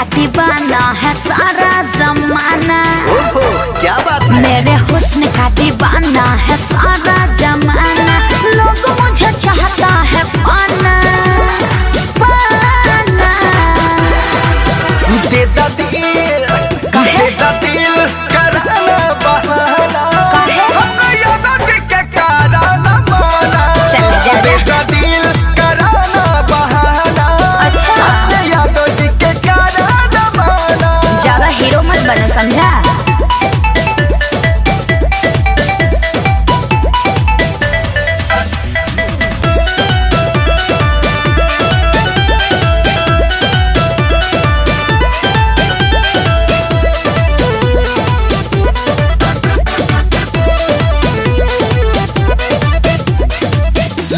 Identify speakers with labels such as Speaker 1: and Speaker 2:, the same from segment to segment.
Speaker 1: का दीवाना है सारा जमाना।
Speaker 2: ओहो क्या बात है।
Speaker 1: मेरे हुस्न का दीवाना है सारा जमाना। लोग मुझे चाहता है पाना पाना।
Speaker 2: देता दिल देता दिल कराना बहाना। यादों के कराना बहाना। देता दिल कराना बहाना।
Speaker 1: अच्छा
Speaker 2: यादों के कराना बहाना।
Speaker 1: ज्यादा हीरो मत बनो समझा।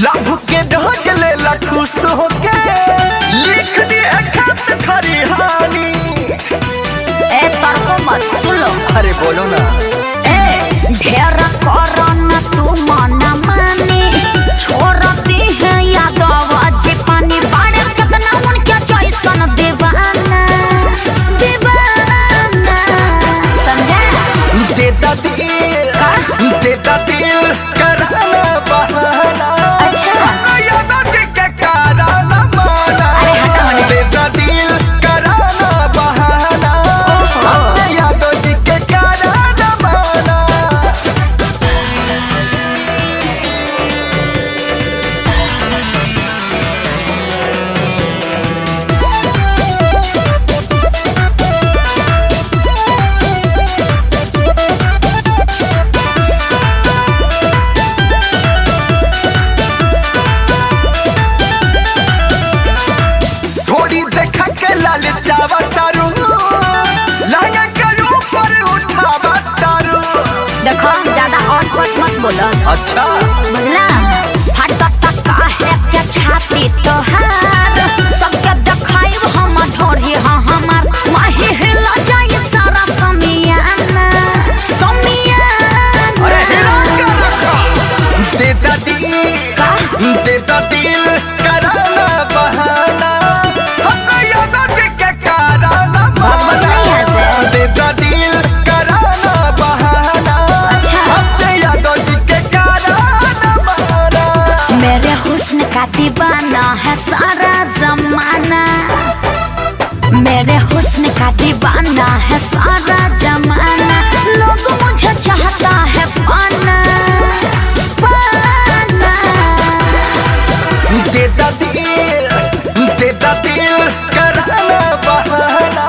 Speaker 2: लभ के ढोज ले ला खुश होके लिख दिए खत खरिहानी।
Speaker 1: ए तर्को मत सुन लो।
Speaker 2: अरे बोलो ना।
Speaker 1: ए ढेर करो न तू मना मानी। छोड़ती है यादव जी पानी बाड़े कितना उनके जैसन दीवाना दीवाना समझा।
Speaker 2: देता दिल कराना बहाना।
Speaker 1: अच्छा
Speaker 2: यादों के कराना बहाना।
Speaker 1: अरे हटा होने।
Speaker 2: देता दिल कराना बहाना। यादों के कराना बहाना। थोड़ी देखा के लाल चावा तारू लगा करू पर उठावा तारू।
Speaker 1: देखो ज्यादा और मत बोलो।
Speaker 2: अच्छा
Speaker 1: बुझला फटता काहे के छाती तोहार। सबके देखाई हम ढोरी हाँ हमार। माही हिला जाए सारा समियाना समियाना।
Speaker 2: अरे हिला कर रखा। देता दिल कराना बहाना। यादों के कराना बहाना। देता दिल कराना बहाना।
Speaker 1: अच्छा
Speaker 2: यादों के कराना बहाना।
Speaker 1: मेरे हुस्न का दीवाना है सारा जमाना। मेरे हुस्न का दीवाना है सारा जमाना। लोग मुझे चाहता है पाना पाना।
Speaker 2: देता दिल कराना बहाना।